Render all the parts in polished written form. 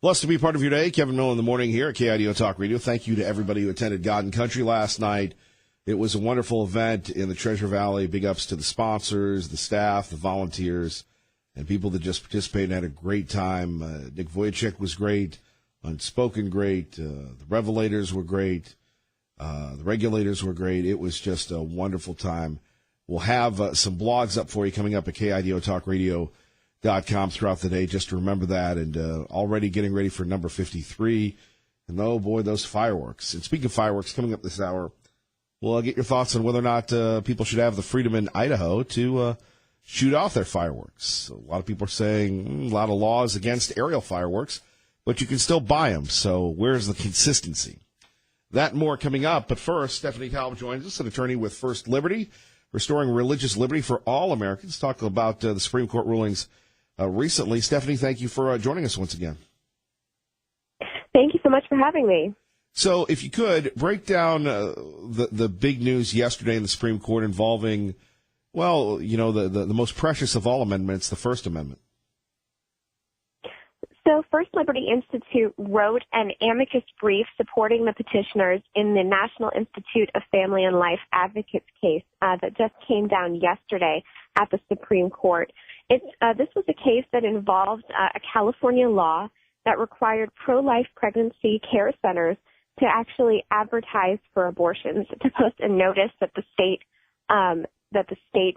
Blessed to be part of your day. Kevin Miller in the morning here at KIDO Talk Radio. Thank you to everybody who attended God and Country last night. It was a wonderful event in the Treasure Valley. Big ups to the sponsors, the staff, the volunteers, and people that just participated and had a great time. Nick Vujicic was great. Unspoken great. The Revelators were great. The Regulators were great. It was just a wonderful time. We'll have some blogs up for you coming up at KIDOTalkRadio.com throughout the day, just to remember that, and already getting ready for number 53. And oh boy, those fireworks. And speaking of fireworks, coming up this hour, we'll get your thoughts on whether or not people should have the freedom in Idaho to shoot off their fireworks. A lot of people are saying a lot of laws against aerial fireworks, but you can still buy them. So where's the consistency? That and more coming up. But first, Stephanie Talbot joins us, an attorney with First Liberty, restoring religious liberty for all Americans. Talk about the Supreme Court rulings recently. Stephanie, thank you for joining us once again. Thank you so much for having me. So if you could, break down the big news yesterday in the Supreme Court involving, well, you know, the most precious of all amendments, the First Amendment. So First Liberty Institute wrote an amicus brief supporting the petitioners in the National Institute of Family and Life Advocates case that just came down yesterday at the Supreme Court. This was a case that involved a California law that required pro-life pregnancy care centers to actually advertise for abortions, to post a notice that the state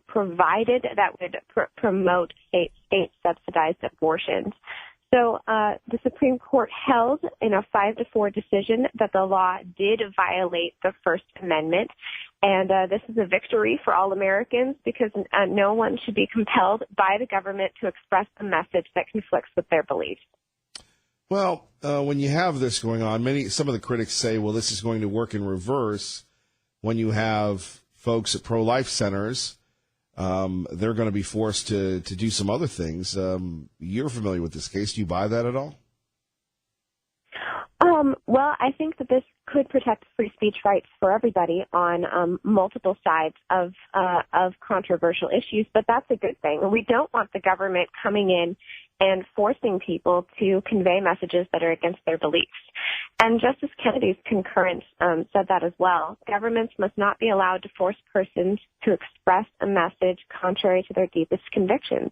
provided that would promote state subsidized abortions. So the Supreme Court held in a 5-4 decision that the law did violate the First Amendment, and this is a victory for all Americans because no one should be compelled by the government to express a message that conflicts with their beliefs. Well, when you have this going on, some of the critics say, well, this is going to work in reverse when you have folks at pro-life centers. They're going to be forced to do some other things. You're familiar with this case. Do you buy that at all? Well, I think that this could protect free speech rights for everybody on multiple sides of controversial issues, but that's a good thing. We don't want the government coming in and forcing people to convey messages that are against their beliefs. And Justice Kennedy's concurrence said that as well. Governments must not be allowed to force persons to express a message contrary to their deepest convictions,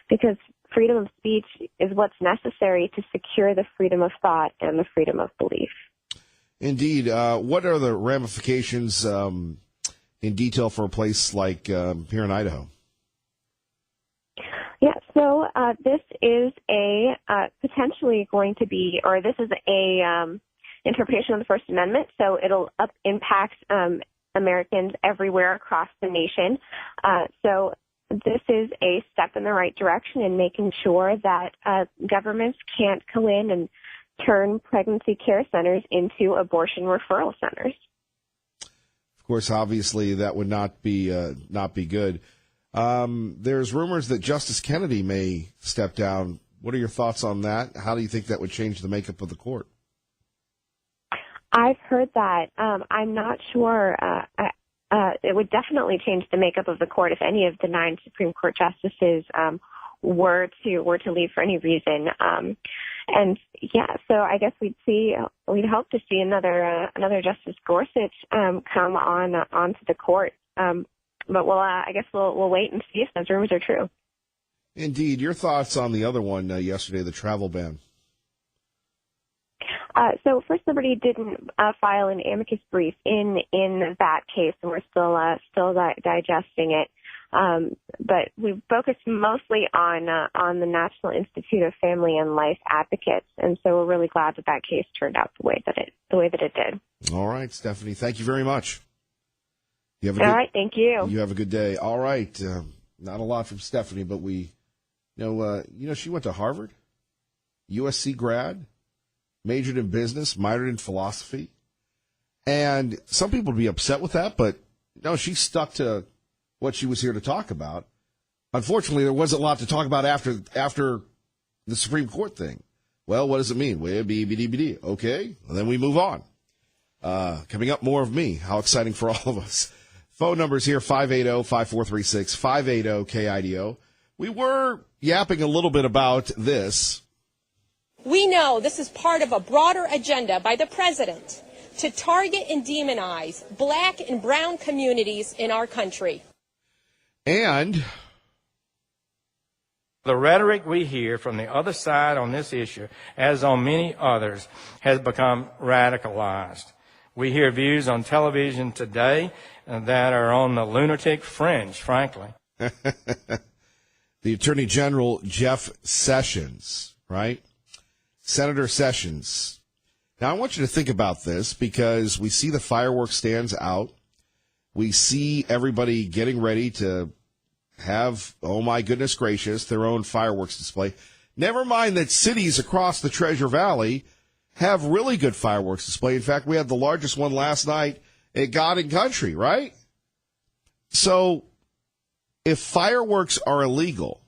because freedom of speech is what's necessary to secure the freedom of thought and the freedom of belief. Indeed. What are the ramifications in detail for a place like here in Idaho? Yeah, so this is potentially going to be, or this is a interpretation of the First Amendment, so it'll impact Americans everywhere across the nation. So this is a step in the right direction in making sure that governments can't come in and turn pregnancy care centers into abortion referral centers. Of course, obviously, that would not be good. There's rumors that Justice Kennedy may step down. What are your thoughts on that? How do you think that would change the makeup of the court? I've heard that. I'm not sure. It would definitely change the makeup of the court if any of the 9 Supreme Court justices were to leave for any reason. And yeah, so I guess we'd hope to see another Justice Gorsuch come onto the court. But I guess we'll wait and see if those rumors are true. Indeed. Your thoughts on the other one yesterday, the travel ban? So First Liberty didn't file an amicus brief in that case, and we're still digesting it. But we focused mostly on the National Institute of Family and Life Advocates, and so we're really glad that case turned out the way that it did. All right, Stephanie, thank you very much. All right, thank you. You have a good day. All right, not a lot from Stephanie, but she went to Harvard, USC grad, majored in business, minored in philosophy, and some people would be upset with that, but no, she stuck to what she was here to talk about. Unfortunately, there wasn't a lot to talk about after the Supreme Court thing. Well, what does it mean? Well, BBD. Okay, well, then we move on. Coming up, more of me. How exciting for all of us. Phone numbers here, 580-5436, 580-KIDO. We were yapping a little bit about this. We know this is part of a broader agenda by the president to target and demonize black and brown communities in our country. And the rhetoric we hear from the other side on this issue, as on many others, has become radicalized. We hear views on television today that are on the lunatic fringe, frankly. The Attorney General, Jeff Sessions, right? Senator Sessions. Now, I want you to think about this because we see the fireworks stands out. We see everybody getting ready to have, oh my goodness gracious, their own fireworks display. Never mind that cities across the Treasure Valley have really good fireworks display. In fact, we had the largest one last night at God and Country, right? So if fireworks are illegal,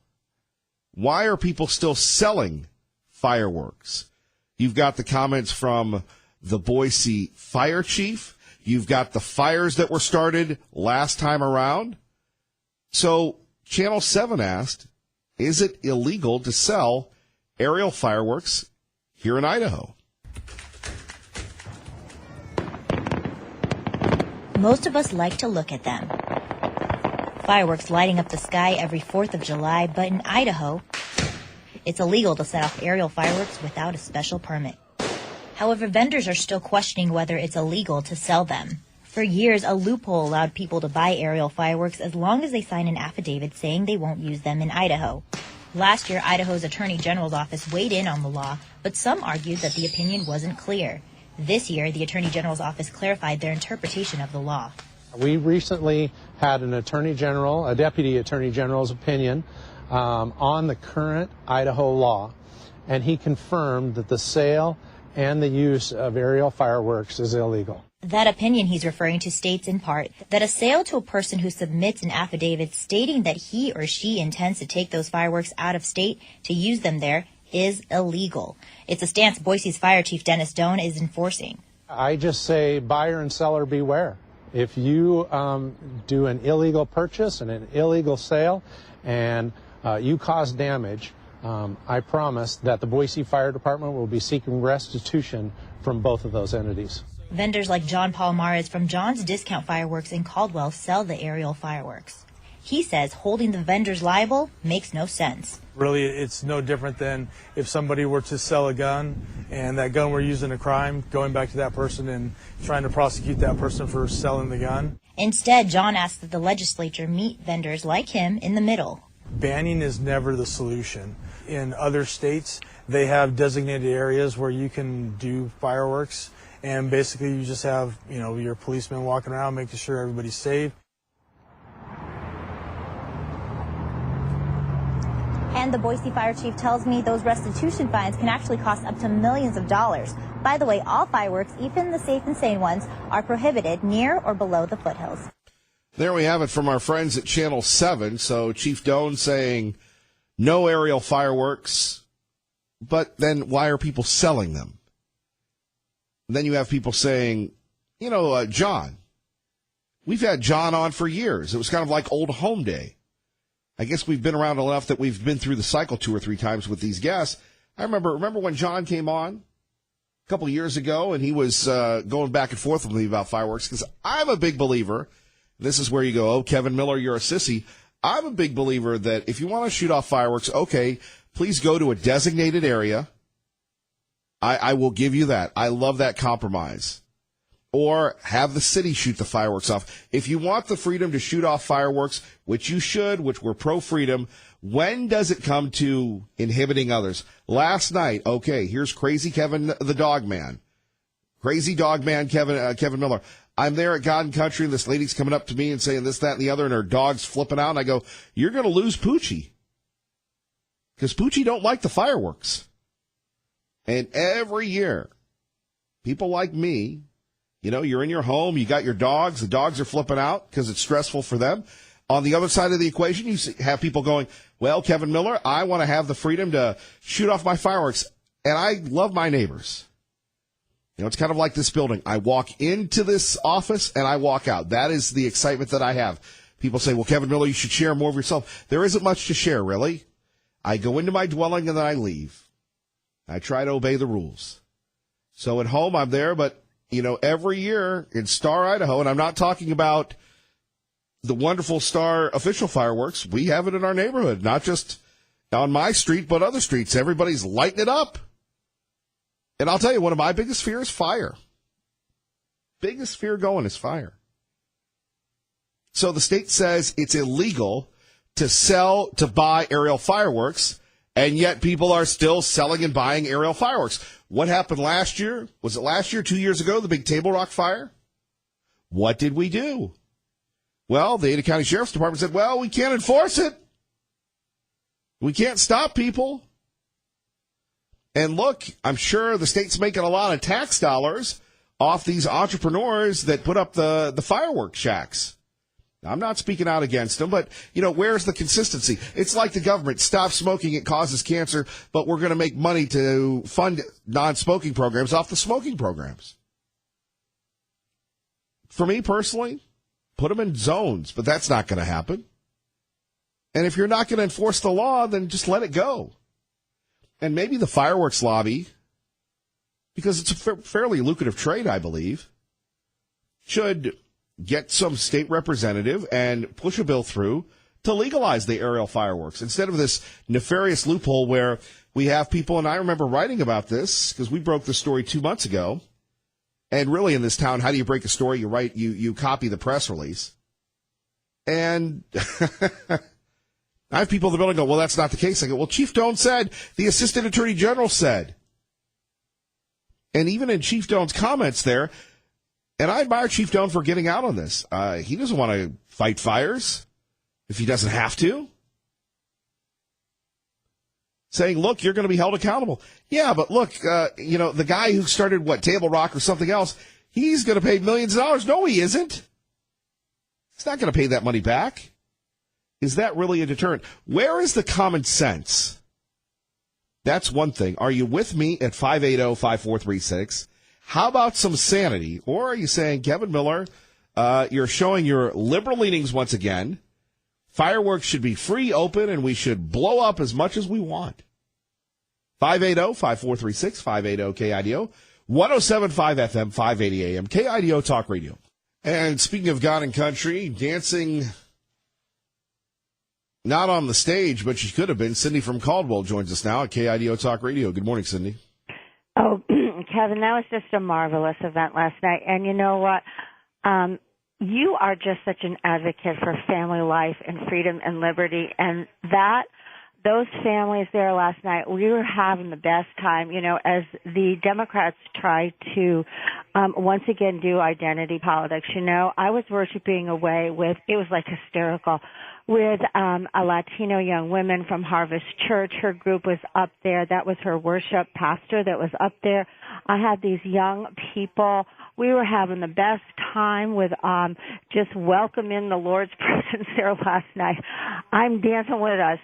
why are people still selling fireworks? You've got the comments from the Boise fire chief. You've got the fires that were started last time around. So Channel 7 asked, is it illegal to sell aerial fireworks here in Idaho? Most of us like to look at them. Fireworks lighting up the sky every 4th of July, but in Idaho, it's illegal to set off aerial fireworks without a special permit. However, vendors are still questioning whether it's illegal to sell them. For years, a loophole allowed people to buy aerial fireworks as long as they sign an affidavit saying they won't use them in Idaho. Last year, Idaho's Attorney General's office weighed in on the law, but some argued that the opinion wasn't clear. This year, the Attorney General's office clarified their interpretation of the law. We recently had an Attorney General, a Deputy Attorney General's opinion on the current Idaho law, and he confirmed that the sale and the use of aerial fireworks is illegal. That opinion he's referring to states in part that a sale to a person who submits an affidavit stating that he or she intends to take those fireworks out of state to use them there is illegal. It's a stance Boise's Fire Chief Dennis Doan is enforcing. I just say buyer and seller beware. If you do an illegal purchase and an illegal sale and you cause damage, I promise that the Boise Fire Department will be seeking restitution from both of those entities. Vendors like John Palmares from John's Discount Fireworks in Caldwell sell the aerial fireworks. He says holding the vendors liable makes no sense. Really, it's no different than if somebody were to sell a gun and that gun were used in a crime, going back to that person and trying to prosecute that person for selling the gun. Instead, John asks that the legislature meet vendors like him in the middle. Banning is never the solution. In other states, they have designated areas where you can do fireworks, and basically you just have, your policemen walking around making sure everybody's safe. And the Boise Fire Chief tells me those restitution fines can actually cost up to millions of dollars. By the way, all fireworks, even the safe and sane ones, are prohibited near or below the foothills. There we have it from our friends at Channel 7. So Chief Doan saying no aerial fireworks, but then why are people selling them? And then you have people saying, John. We've had John on for years. It was kind of like old home day. I guess we've been around enough that we've been through the cycle 2 or 3 times with these guests. I remember when John came on a couple of years ago and he was going back and forth with me about fireworks because I'm a big believer. This is where you go, oh, Kevin Miller, you're a sissy. I'm a big believer that if you want to shoot off fireworks, okay, please go to a designated area. I will give you that. I love that compromise. Or have the city shoot the fireworks off. If you want the freedom to shoot off fireworks, which you should, which we're pro-freedom, when does it come to inhibiting others? Last night, okay, here's Crazy Kevin the Dog Man. Crazy Dog Man Kevin Miller. I'm there at God and Country, and this lady's coming up to me and saying this, that, and the other, and her dog's flipping out, and I go, you're going to lose Poochie. Because Poochie don't like the fireworks. And every year, people like me, you're in your home, you got your dogs, the dogs are flipping out because it's stressful for them. On the other side of the equation, you have people going, well, Kevin Miller, I want to have the freedom to shoot off my fireworks, and I love my neighbors. It's kind of like this building. I walk into this office and I walk out. That is the excitement that I have. People say, well, Kevin Miller, you should share more of yourself. There isn't much to share, really. I go into my dwelling and then I leave. I try to obey the rules. So at home, I'm there, but, every year in Star, Idaho, and I'm not talking about the wonderful Star official fireworks. We have it in our neighborhood, not just on my street, but other streets. Everybody's lighting it up. And I'll tell you, one of my biggest fears is fire. Biggest fear going is fire. So the state says it's illegal to buy aerial fireworks, and yet people are still selling and buying aerial fireworks. What happened last year? Was it last year, 2 years ago, the big Table Rock fire? What did we do? Well, the Ada County Sheriff's Department said, well, we can't enforce it. We can't stop people. And look, I'm sure the state's making a lot of tax dollars off these entrepreneurs that put up the fireworks shacks. I'm not speaking out against them, but, where's the consistency? It's like the government. Stop smoking, it causes cancer, but we're going to make money to fund non-smoking programs off the smoking programs. For me personally, put them in zones, but that's not going to happen. And if you're not going to enforce the law, then just let it go. And maybe the fireworks lobby, because it's a fairly lucrative trade, I believe, should get some state representative and push a bill through to legalize the aerial fireworks instead of this nefarious loophole where we have people, and I remember writing about this because we broke the story 2 months ago. And really in this town, how do you break a story? You copy the press release. And I have people in the building go, well, that's not the case. I go, well, Chief Doan said, the Assistant Attorney General said. And even in Chief Doan's comments there, and I admire Chief Doan for getting out on this. He doesn't want to fight fires if he doesn't have to. Saying, look, you're going to be held accountable. Yeah, but look, the guy who started, Table Rock or something else, he's going to pay millions of dollars. No, he isn't. He's not going to pay that money back. Is that really a deterrent? Where is the common sense? That's one thing. Are you with me at 580-5436? How about some sanity? Or are you saying, Kevin Miller, you're showing your liberal leanings once again. Fireworks should be free, open, and we should blow up as much as we want. 580-5436, 580-KIDO, 107.5 FM, 580 AM, KIDO Talk Radio. And speaking of God and country, dancing not on the stage, but she could have been. Cindy from Caldwell joins us now at KIDO Talk Radio. Good morning, Cindy. Oh, Kevin, that was just a marvelous event last night. And you know what? You are just such an advocate for family life and freedom and liberty. And those families there last night, we were having the best time, as the Democrats try to once again do identity politics. I was worshiping away it was like hysterical, with a Latino young woman from Harvest Church. Her group was up there. That was her worship pastor that was up there. I had these young people. We were having the best time with just welcoming the Lord's presence there last night. I'm dancing with I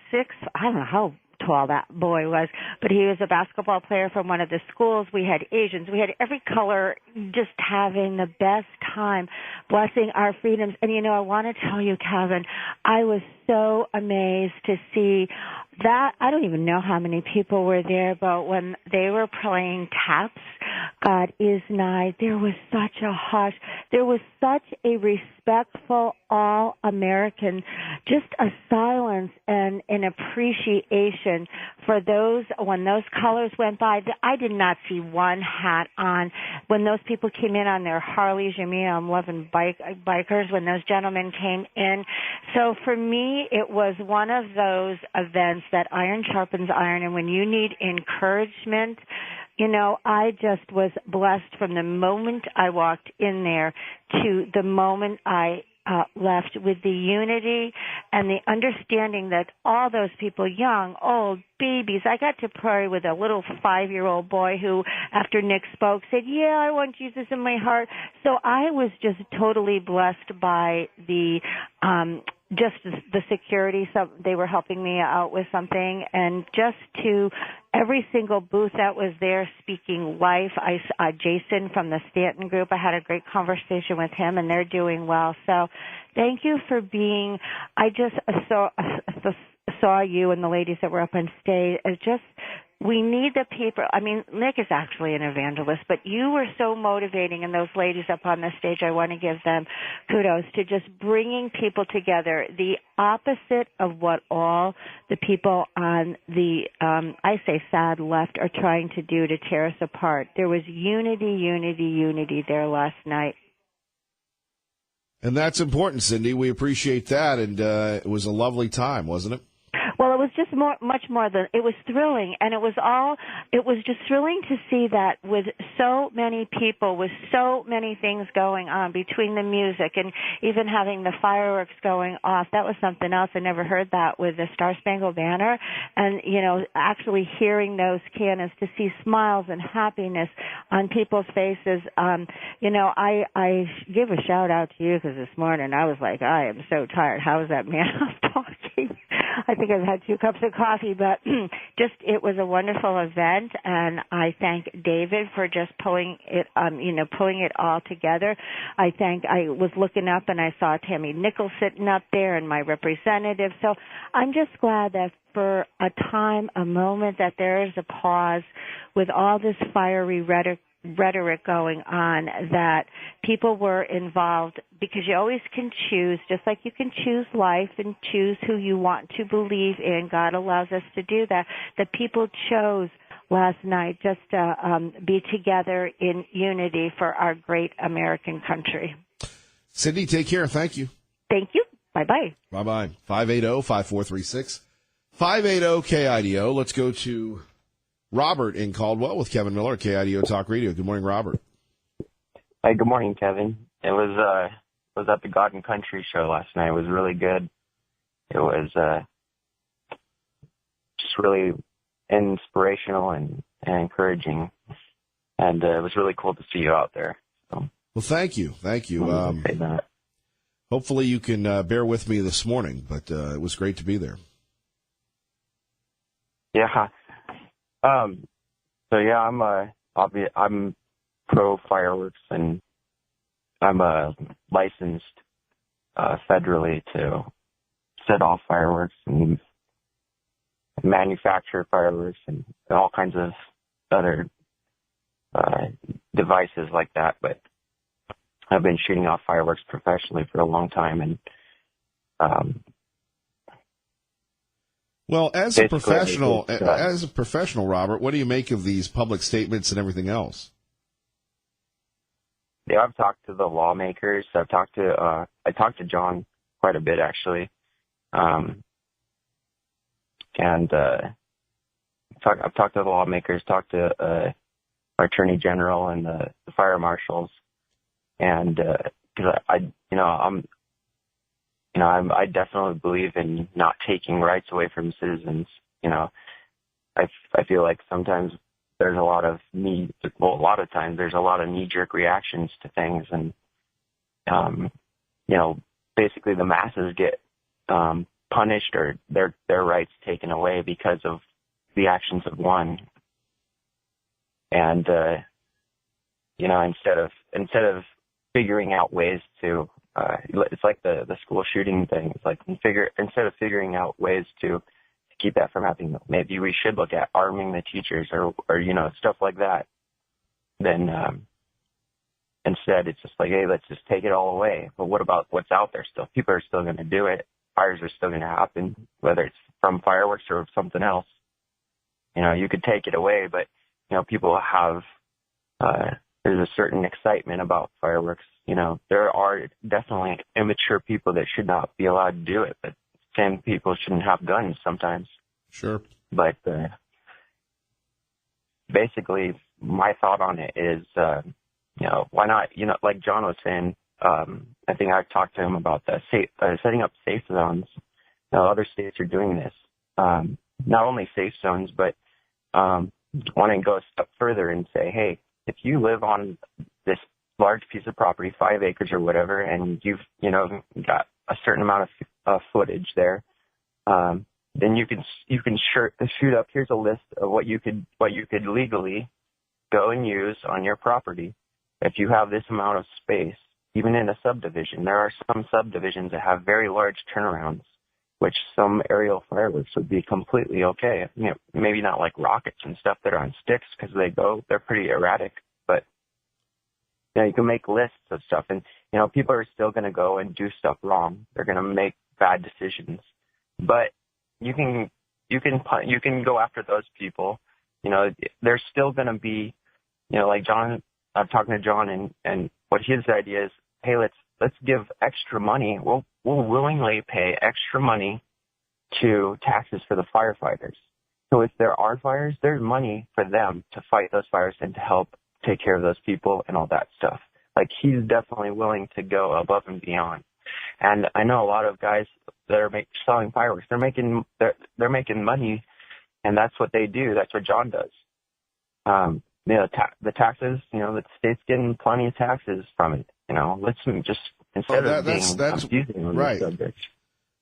don't know how tall that boy was, but he was a basketball player from one of the schools. We had Asians. We had every color, just having the best time, blessing our freedoms. And, I want to tell you, Kevin, I was so amazed to see that. I don't even know how many people were there, but when they were playing Taps, God is Nigh, there was such a hush. There was such a respectful, all-American, just a silence and an appreciation for those, when those colors went by. I did not see one hat on. When those people came in on their Harleys, I'm loving bikers, when those gentlemen came in. So for me, it was one of those events that iron sharpens iron, and when you need encouragement, I just was blessed from the moment I walked in there to the moment I left, with the unity and the understanding that all those people, young, old, babies. I got to pray with a little 5-year-old boy who, after Nick spoke, said, yeah, I want Jesus in my heart. So I was just totally blessed by the security. So they were helping me out with something, and just to every single booth that was there speaking life. I saw Jason from the Stanton Group. I had a great conversation with him, and they're doing well. So thank you for being, I just saw you and the ladies that were up on stage as just we need the people. I mean, Nick is actually an evangelist, but you were so motivating, and those ladies up on the stage, I want to give them kudos to just bringing people together. The opposite of what all the people on the, I say sad left are trying to do to tear us apart. There was unity there last night. And that's important, Cindy. We appreciate that. And it was a lovely time, wasn't it? Well, it was just much more than, it was thrilling, and it was just thrilling to see that with so many people, with so many things going on between the music and even having the fireworks going off. That was something else. I never heard that with the Star Spangled Banner, and, you know, actually hearing those cannons, to see smiles and happiness on people's faces. You know, I give a shout out to you, because this morning I was like, I am so tired. How is that man talking? I think I've had 2 cups of coffee, but just, it was a wonderful event, and I thank David for just pulling it all together. I was looking up and I saw Tammy Nichols sitting up there and my representative. So I'm just glad that for a time, a moment, that there is a pause with all this fiery rhetoric going on, that people were involved, because you always can choose, just like you can choose life and choose who you want to believe in. God allows us to do that. The people chose last night just to be together in unity for our great American country. Cindy, take care. Thank you. Thank you. Bye-bye. Bye-bye. 580-5436. 580-KIDO. Let's go to Robert in Caldwell with Kevin Miller, KIDO Talk Radio. Good morning, Robert. Hey, good morning, Kevin. It was at the God and Country show last night. It was really good. It was just really inspirational and encouraging, and it was really cool to see you out there. So, well, thank you. Thank you. Hopefully you can bear with me this morning, but it was great to be there. Yeah. So yeah, I'm pro fireworks, and I'm licensed federally to set off fireworks and manufacture fireworks and all kinds of other devices like that. But I've been shooting off fireworks professionally for a long time, and well, as a professional, Robert, what do you make of these public statements and everything else? Yeah, I've talked to the lawmakers. I talked to John quite a bit, actually, and I've talked to the lawmakers, talked to our attorney general and the fire marshals, and because I definitely believe in not taking rights away from citizens. You know, I feel like sometimes there's a lot of times there's a lot of knee-jerk reactions to things, and basically the masses get punished or their rights taken away because of the actions of one. And instead of figuring out ways to it's like the school shooting thing. It's like instead of figuring out ways to keep that from happening, maybe we should look at arming the teachers or stuff like that. Then instead, it's just like, hey, let's just take it all away. But what about what's out there still? People are still going to do it. Fires are still going to happen, whether it's from fireworks or something else. You could take it away, but people have there's a certain excitement about fireworks. There are definitely immature people that should not be allowed to do it, but same people shouldn't have guns sometimes. Sure. But basically, my thought on it is, why not? Like John was saying, I think I talked to him about the setting up safe zones. Other states are doing this. Not only safe zones, but want to go a step further and say, hey, if you live on this large piece of property, 5 acres or whatever, and you've got a certain amount of footage there, then you can shoot up. Here's a list of what you could legally go and use on your property. If you have this amount of space, even in a subdivision, there are some subdivisions that have very large turnarounds, which some aerial fireworks would be completely okay. You know, maybe not like rockets and stuff that are on sticks because they're pretty erratic, but you know, you can make lists of stuff, and you know, people are still going to go and do stuff wrong. They're going to make bad decisions, but you can go after those people. You know, there's still going to be, you know, like John. I'm talking to John, and what his idea is, hey, let's give extra money. We'll willingly pay extra money to taxes for the firefighters. So if there are fires, there's money for them to fight those fires and to help take care of those people and all that stuff. Like, he's definitely willing to go above and beyond. And I know a lot of guys that are selling fireworks. They're making money, and that's what they do. That's what John does. You know, the taxes. You know, the state's getting plenty of taxes from it. You know, let's just instead of being confusing on right. this subject.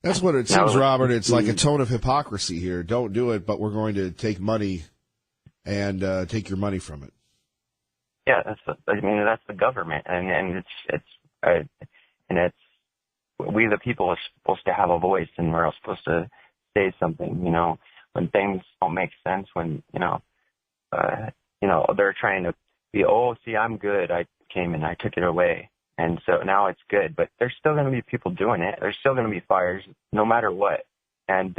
That's what it seems, Robert. It's like a tone of hypocrisy here. Don't do it, but we're going to take money and take your money from it. Yeah, that's the government, and it's we the people are supposed to have a voice, and we're all supposed to say something. You know, when things don't make sense, when you know they're trying to be, oh, see, I'm good. I came and I took it away, and so now it's good. But there's still going to be people doing it. There's still going to be fires, no matter what. And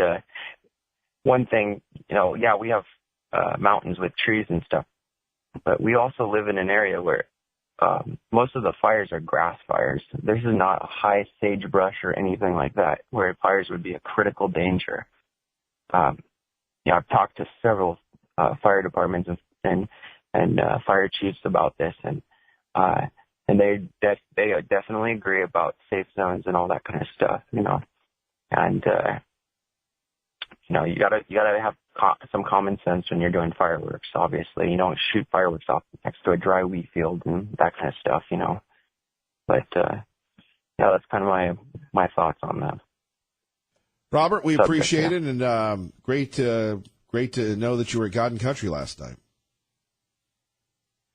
one thing, you know, yeah, we have mountains with trees and stuff, but we also live in an area where most of the fires are grass fires. This is not a high sagebrush or anything like that, where fires would be a critical danger. Yeah, I've talked to several fire departments and fire chiefs about this, and they definitely agree about safe zones and all that kind of stuff, you know. And you know, you gotta have some common sense when you're doing fireworks. Obviously, you don't shoot fireworks off next to a dry wheat field and that kind of stuff, you know. But yeah, that's kind of my thoughts on that. Robert, we appreciate it, and great to know that you were at God and Country last night.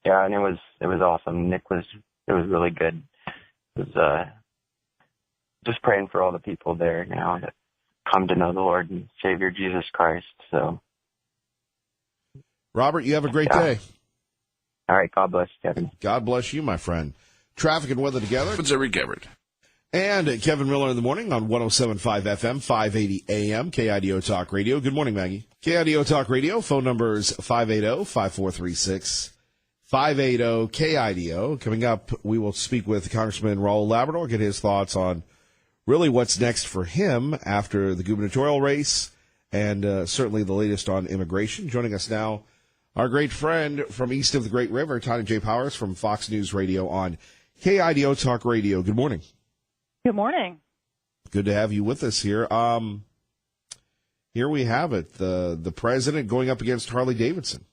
Yeah, and it was awesome. It was really good. It was just praying for all the people there now that come to know the Lord and Savior Jesus Christ. So, Robert, you have a great day. All right, God bless, Kevin. God bless you, my friend. Traffic and weather together. It's Eric Gabbard. And Kevin Miller in the morning on 107.5 FM, 580 AM, KIDO Talk Radio. Good morning, Maggie. KIDO Talk Radio, phone numbers 580-5436, 580-KIDO. Coming up, we will speak with Congressman Raul Labrador, get his thoughts on really what's next for him after the gubernatorial race, and certainly the latest on immigration. Joining us now, our great friend from east of the Great River, Tanya J. Powers from Fox News Radio on KIDO Talk Radio. Good morning. Good morning. Good to have you with us here. Here we have it, the president going up against Harley Davidson.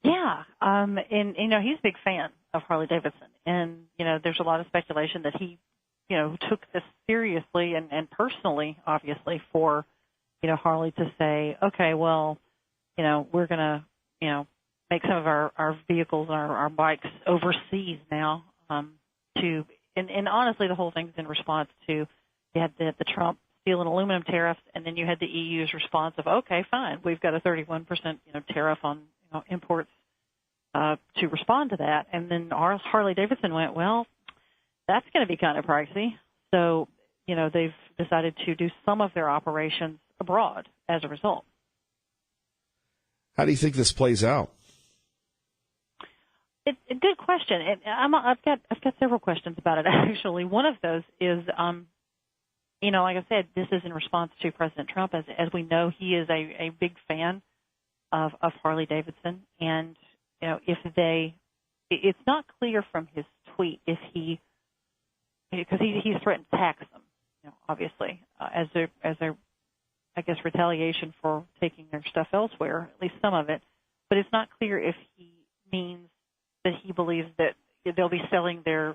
Yeah, and you know, he's a big fan of Harley Davidson, and you know, there's a lot of speculation that he, you know, took this seriously and personally, obviously, for, you know, Harley to say, okay, well, you know, we're going to, you know, make some of our vehicles, our bikes overseas now, and honestly, the whole thing's in response to, you had the Trump steel and aluminum tariffs, and then you had the EU's response of, okay, fine, we've got a 31%, you know, tariff on, you know, imports to respond to that. And then Harley Davidson went, well, that's going to be kind of pricey. So, you know, they've decided to do some of their operations abroad as a result. How do you think this plays out? A good question. I've got several questions about it, actually. One of those is, you know, like I said, this is in response to President Trump. As we know, he is a big fan of Harley Davidson. And, you know, it's not clear from his tweet if because he's threatened to tax them, you know, obviously, as their, I guess, retaliation for taking their stuff elsewhere, at least some of it. But it's not clear if he means that he believes that they'll be selling their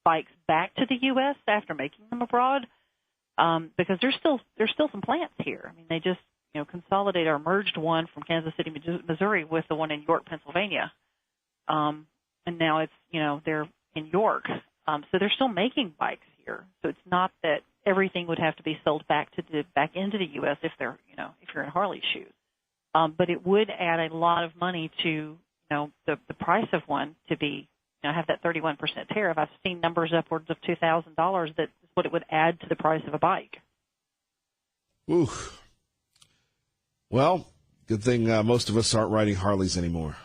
bikes back to the U.S. after making them abroad, because there's still some plants here. I mean, they just, you know, consolidated or merged one from Kansas City, Missouri, with the one in York, Pennsylvania, and now it's, you know, they're in York. So they're still making bikes here. So it's not that everything would have to be sold back into the U.S. if you're in Harley's shoes. But it would add a lot of money to the price of one to be have that 31% tariff. I've seen numbers upwards of $2,000. That's what it would add to the price of a bike. Ooh. Well, good thing most of us aren't riding Harleys anymore.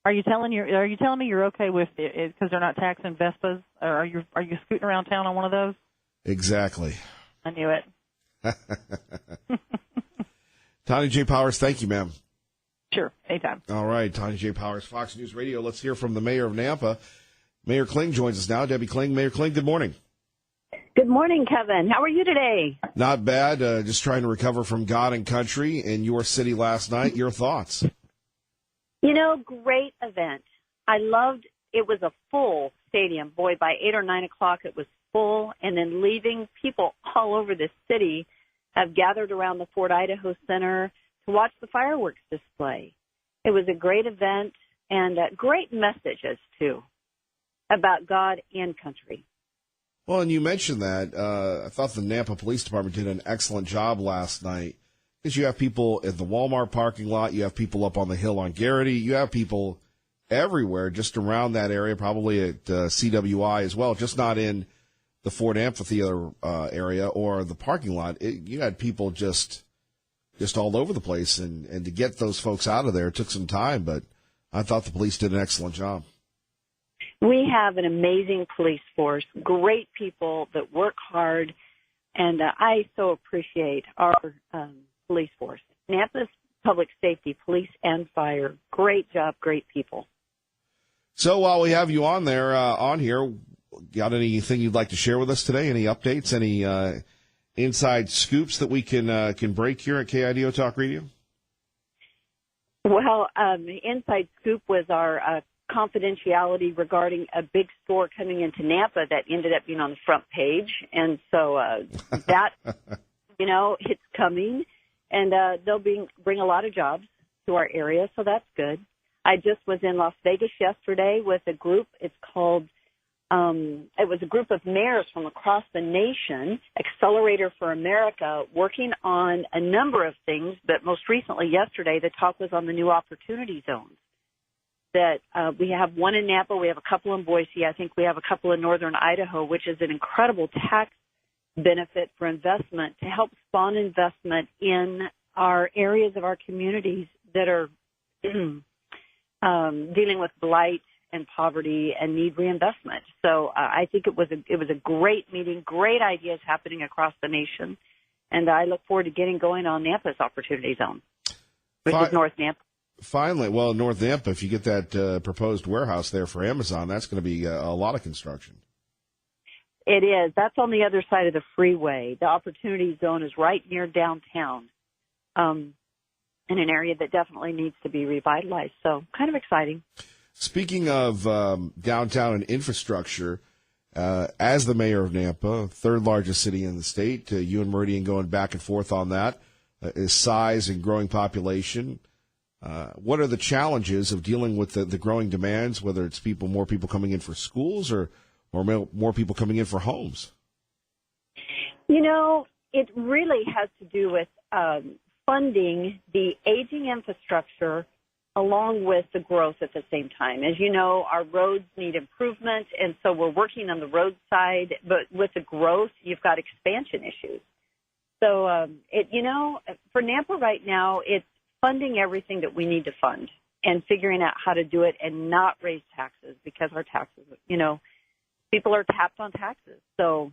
Are you telling me you're okay with it because they're not taxing Vespas? Or are you scooting around town on one of those? Exactly. I knew it. Tanya J. Powers, thank you, ma'am. Sure, anytime. All right, Tanya J. Powers, Fox News Radio. Let's hear from the mayor of Nampa. Mayor Kling joins us now. Debbie Kling. Mayor Kling, good morning. Good morning, Kevin. How are you today? Not bad. Just trying to recover from God and country in your city last night. Your thoughts? Great event. I loved it. Was a full stadium. Boy, by 8 or 9 o'clock, it was full. And then leaving, people all over the city have gathered around the Fort Idaho Center to watch the fireworks display. It was a great event and great messages, too, about God and country. Well, and you mentioned that. I thought the Nampa Police Department did an excellent job last night because you have people at the Walmart parking lot. You have people up on the hill on Garrity. You have people everywhere just around that area, probably at CWI as well, just not in the Ford Amphitheater area or the parking lot. You had people just all over the place, and to get those folks out of there took some time, but I thought the police did an excellent job. We have an amazing police force, great people that work hard, and I so appreciate our police force. Nampa's public safety, police and fire, great job, great people. So while we have you on there, on here, got anything you'd like to share with us today? Any updates? Any inside scoops that we can break here at KIDO Talk Radio? Well, the inside scoop was our confidentiality regarding a big store coming into Nampa that ended up being on the front page. And so that, it's coming. And they'll bring a lot of jobs to our area, so that's good. I just was in Las Vegas yesterday with a group. It's called, it was a group of mayors from across the nation, Accelerator for America, working on a number of things. But most recently, yesterday, the talk was on the new opportunity zones. That we have one in Nampa, we have a couple in Boise, I think we have a couple in northern Idaho, which is an incredible tax benefit for investment to help spawn investment in our areas of our communities that are dealing with blight and poverty and need reinvestment. So I think it was a great meeting, great ideas happening across the nation, and I look forward to getting going on Nampa's opportunity zone, which is North Nampa. Finally, well, North Nampa, if you get that proposed warehouse there for Amazon, that's going to be a lot of construction. It is. That's on the other side of the freeway. The opportunity zone is right near downtown, in an area that definitely needs to be revitalized. So kind of exciting. Speaking of downtown and infrastructure, as the mayor of Nampa, third largest city in the state, you and Meridian going back and forth on that, is size and growing population. What are the challenges of dealing with the growing demands, whether it's more people coming in for schools or more people coming in for homes? It really has to do with funding the aging infrastructure along with the growth at the same time. As you know, our roads need improvement, and so we're working on the road side, but with the growth, you've got expansion issues. So, for Nampa right now, it's funding everything that we need to fund and figuring out how to do it and not raise taxes because our taxes, people are tapped on taxes. So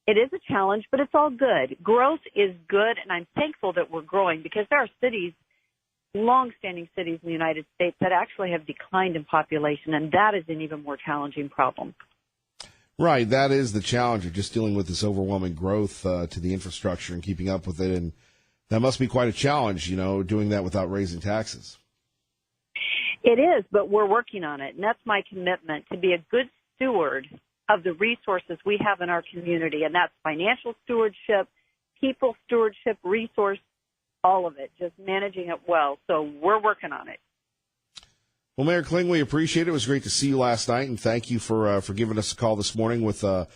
it is a challenge, but it's all good. Growth is good, and I'm thankful that we're growing because there are cities, long-standing cities in the United States that actually have declined in population, and that is an even more challenging problem. Right, that is the challenge of just dealing with this overwhelming growth to the infrastructure and keeping up with it, and that must be quite a challenge, doing that without raising taxes. It is, but we're working on it, and that's my commitment, to be a good steward of the resources we have in our community, and that's financial stewardship, people stewardship, resource, all of it, just managing it well. So we're working on it. Well, Mayor Kling, we appreciate it. It was great to see you last night, and thank you for giving us a call this morning with an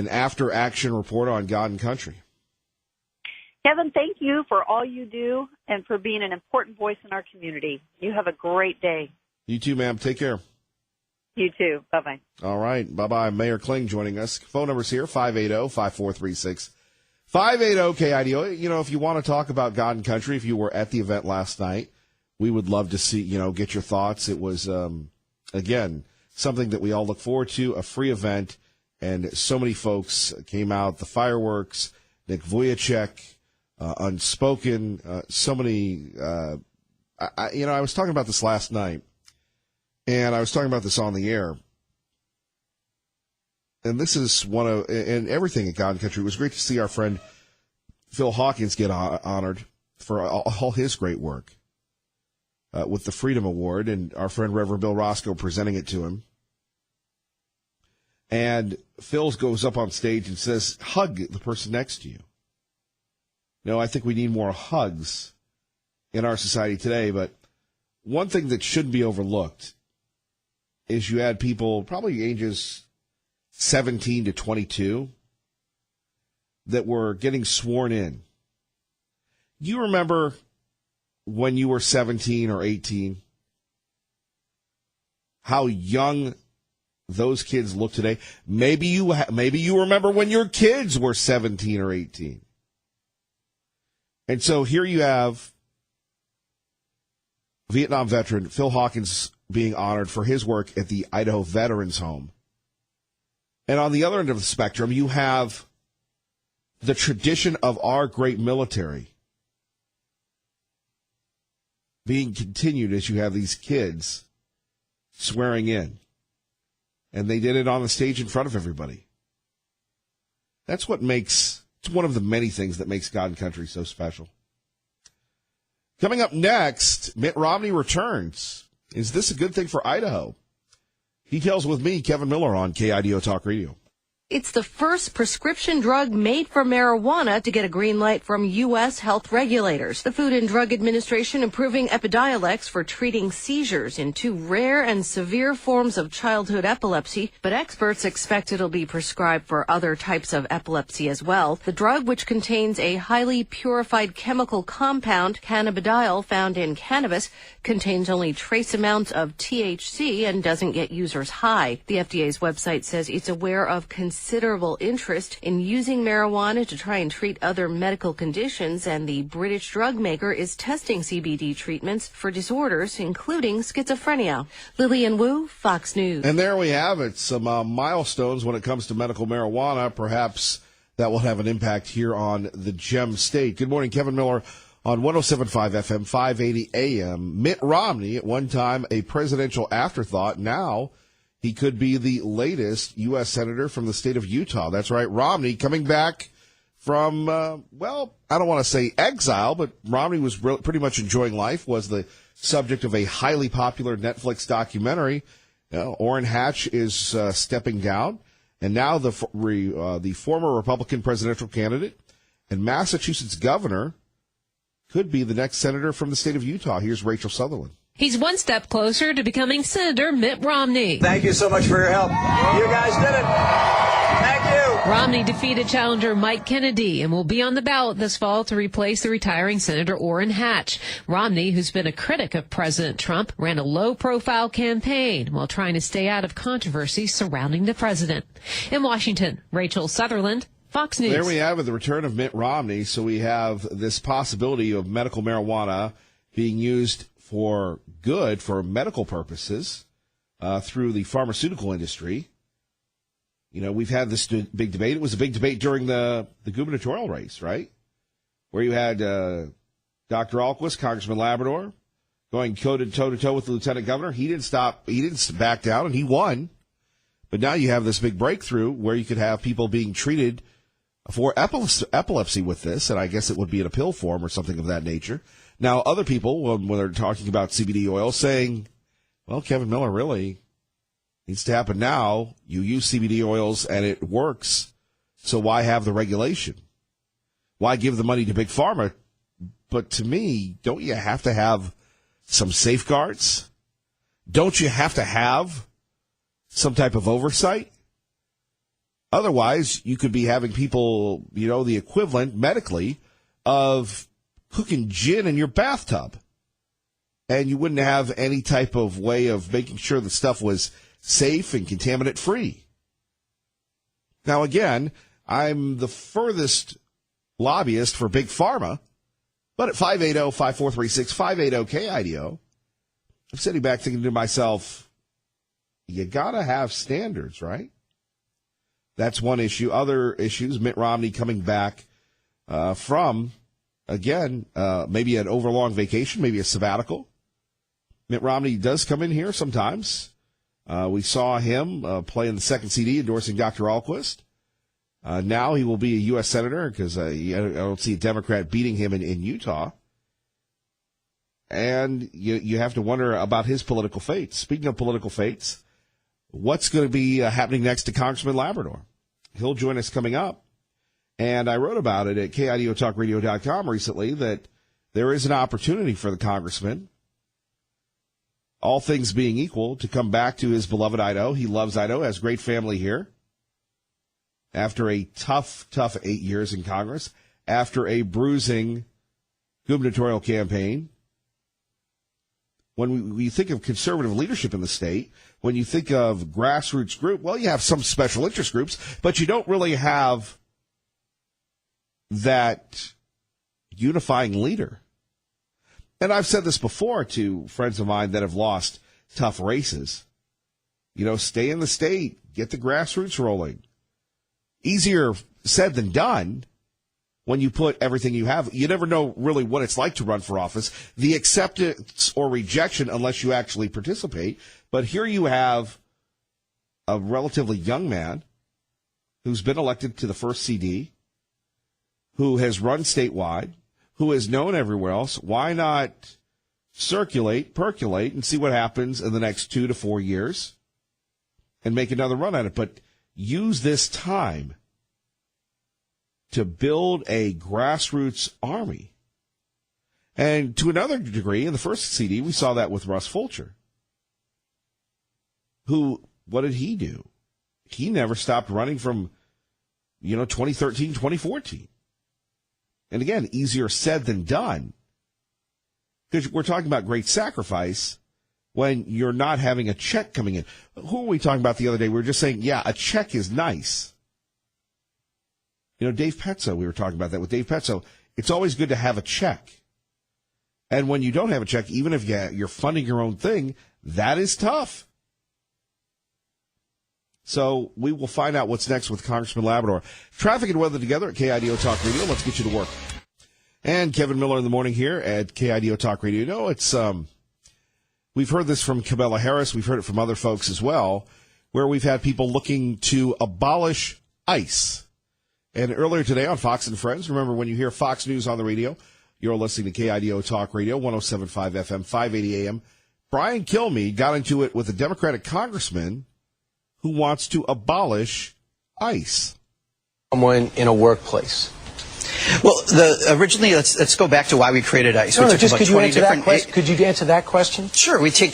after-action report on God and Country. Kevin, thank you for all you do and for being an important voice in our community. You have a great day. You too, ma'am. Take care. You too. Bye-bye. All right. Bye-bye. Mayor Kling joining us. Phone number's here, 580-5436. 580-KIDO. You know, if you want to talk about God and Country, if you were at the event last night, we would love to see, get your thoughts. It was, again, something that we all look forward to, a free event, and so many folks came out. The fireworks, Nick Vujicic, Unspoken, so many. I was talking about this last night, and I was talking about this on the air. And this is and everything at God and Country. It was great to see our friend Phil Hawkins get honored for all his great work with the Freedom Award, and our friend Reverend Bill Roscoe presenting it to him. And Phil goes up on stage and says, hug the person next to you. No, I think we need more hugs in our society today. But one thing that shouldn't be overlooked is you had people probably ages 17 to 22 that were getting sworn in. You remember when you were 17 or 18, how young those kids look today? Maybe you remember when your kids were 17 or 18. And so here you have Vietnam veteran Phil Hawkins being honored for his work at the Idaho Veterans Home. And on the other end of the spectrum, you have the tradition of our great military being continued as you have these kids swearing in. And they did it on the stage in front of everybody. It's one of the many things that makes God and Country so special. Coming up next, Mitt Romney returns. Is this a good thing for Idaho? Details with me, Kevin Miller, on KIDO Talk Radio. It's the first prescription drug made for marijuana to get a green light from U.S. health regulators. The Food and Drug Administration approving Epidiolex for treating seizures in two rare and severe forms of childhood epilepsy, but experts expect it'll be prescribed for other types of epilepsy as well. The drug, which contains a highly purified chemical compound, cannabidiol, found in cannabis, contains only trace amounts of THC and doesn't get users high. The FDA's website says it's aware of considerable interest in using marijuana to try and treat other medical conditions, and the British drug maker is testing CBD treatments for disorders, including schizophrenia. Lillian Wu, Fox News. And there we have it, some milestones when it comes to medical marijuana. Perhaps that will have an impact here on the Gem State. Good morning, Kevin Miller on 107.5 FM, 580 AM. Mitt Romney, at one time a presidential afterthought, now he could be the latest U.S. Senator from the state of Utah. That's right, Romney coming back from, I don't want to say exile, but Romney was pretty much enjoying life, was the subject of a highly popular Netflix documentary. Orrin Hatch is stepping down, and now the former Republican presidential candidate and Massachusetts governor could be the next senator from the state of Utah. Here's Rachel Sutherland. He's one step closer to becoming Senator Mitt Romney. Thank you so much for your help. You guys did it. Thank you. Romney defeated challenger Mike Kennedy and will be on the ballot this fall to replace the retiring Senator Orrin Hatch. Romney, who's been a critic of President Trump, ran a low-profile campaign while trying to stay out of controversy surrounding the president. In Washington, Rachel Sutherland, Fox News. There we have it, the return of Mitt Romney. So we have this possibility of medical marijuana being used for good, for medical purposes, through the pharmaceutical industry. You know, we've had this big debate. It was a big debate during the gubernatorial race, right? Where you had Dr. Alquist, Congressman Labrador, going toe-to-toe with the lieutenant governor. He didn't back down, and he won. But now you have this big breakthrough where you could have people being treated for epilepsy with this, and I guess it would be in a pill form or something of that nature. Now, other people, when they're talking about CBD oil, saying, well, Kevin Miller, really needs to happen now. You use CBD oils and it works, so why have the regulation? Why give the money to Big Pharma? But to me, don't you have to have some safeguards? don't you have to have some type of oversight? Otherwise, you could be having people, the equivalent medically of cooking gin in your bathtub. And you wouldn't have any type of way of making sure the stuff was safe and contaminant free. Now, again, I'm the furthest lobbyist for Big Pharma, but at 580-5436, 580-KIDO, I'm sitting back thinking to myself, you got to have standards, right? That's one issue. Other issues, Mitt Romney coming back from, again, maybe an overlong vacation, maybe a sabbatical. Mitt Romney does come in here sometimes. We saw him play in the second CD endorsing Dr. Alquist. Now he will be a U.S. Senator because I don't see a Democrat beating him in Utah. And you have to wonder about his political fate. Speaking of political fates, what's going to be happening next to Congressman Labrador? He'll join us coming up. And I wrote about it at KIDOTalkRadio.com recently that there is an opportunity for the congressman, all things being equal, to come back to his beloved Idaho. He loves Idaho, has great family here. After a tough 8 years in Congress, after a bruising gubernatorial campaign, when we think of conservative leadership in the state, when you think of grassroots group, well, you have some special interest groups, but you don't really have that unifying leader. And I've said this before to friends of mine that have lost tough races. Stay in the state, get the grassroots rolling. Easier said than done when you put everything you have. You never know really what it's like to run for office, the acceptance or rejection unless you actually participate. But here you have a relatively young man who's been elected to the first CD, who has run statewide, who is known everywhere else. Why not circulate, percolate, and see what happens in the next 2 to 4 years and make another run at it? But use this time to build a grassroots army. And to another degree, in the first CD, we saw that with Russ Fulcher, who, what did he do? He never stopped running from, 2013, 2014. And again, easier said than done, because we're talking about great sacrifice when you're not having a check coming in. Who were we talking about the other day? We were just saying, yeah, a check is nice. Dave Petzo, we were talking about that with Dave Petzo. It's always good to have a check. And when you don't have a check, even if you're funding your own thing, that is tough. So we will find out what's next with Congressman Labrador. Traffic and weather together at KIDO Talk Radio. Let's get you to work. And Kevin Miller in the morning here at KIDO Talk Radio. It's we've heard this from Kamala Harris. We've heard it from other folks as well, where we've had people looking to abolish ICE. And earlier today on Fox and Friends, remember when you hear Fox News on the radio, you're listening to KIDO Talk Radio, 107.5 FM, 580 AM. Brian Kilmeade got into it with a Democratic congressman who wants to abolish ICE. Someone in a workplace. Well, originally, let's go back to why we created ICE. Could you answer that question? Sure. We took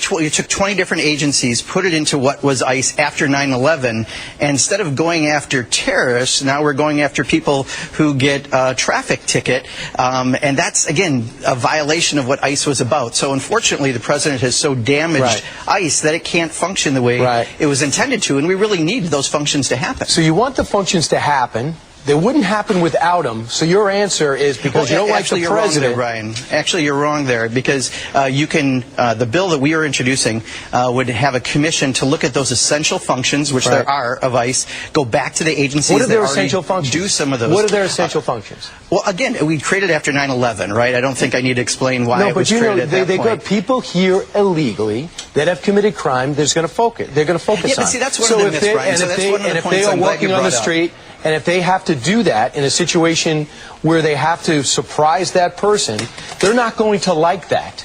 20 different agencies, put it into what was ICE after 9/11, and instead of going after terrorists, now we're going after people who get a traffic ticket, and that's, again, a violation of what ICE was about. So, unfortunately, the president has so damaged ICE that it can't function the way it was intended to, and we really need those functions to happen. So you want the functions to happen. They wouldn't happen without them. So your answer is because you don't like the president. You're wrong there, Brian. Actually, you're wrong there because you can. The bill that we are introducing would have a commission to look at those essential functions, which there are of ICE. Go back to the agencies. What are their that essential functions? Do some of those. What are their essential functions? Well, again, we created after 9/11, right? I don't think I need to explain why it was created at that point. They've got people here illegally that have committed crime. They're going to focus. They're going to focus on. See, that's one of the myths, Brian. So that's one of the points if they are walking on the street. And if they have to do that in a situation where they have to surprise that person, they're not going to like that.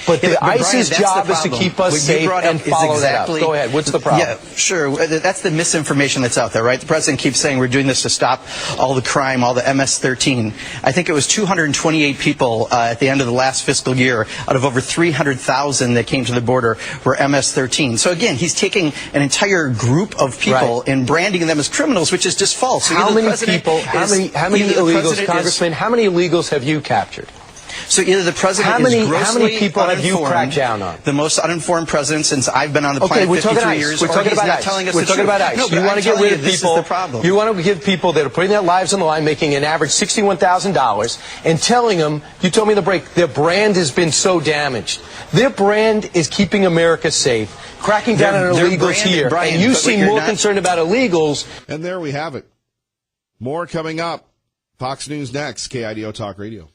But Yeah, the Brian, ICE's that's the job is to problem. keep us What you safe brought up and is follow that up. exactly- Go ahead. What's the problem? Yeah, sure. That's the misinformation that's out there, right? The president keeps saying we're doing this to stop all the crime, all the MS-13. I think it was 228 people at the end of the last fiscal year out of over 300,000 that came to the border were MS-13. So again, he's taking an entire group of people and branding them as criminals, which is just false. So How either the many president people, how is- many either the illegals, president is- Congressman, how many illegals have you captured? So either the president How many- is grossly how many people have you uninformed, cracked down on? The most uninformed president since I've been on the Okay, planet, we're talking 53 ICE. years. We're or talking he's about not ICE. telling us We're the talking truth. about ICE. No, but You want I'm to get telling rid you, of this people. is the problem. You want to give people that are putting their lives on the line, making an average $61,000, and telling them, you told me in the break, their brand has been so damaged. Their brand is keeping America safe, cracking down on Their illegals brand, here, Brian, and you but seem you're more not- concerned about illegals. And there we have it. More coming up. Fox News next. KIDO Talk Radio.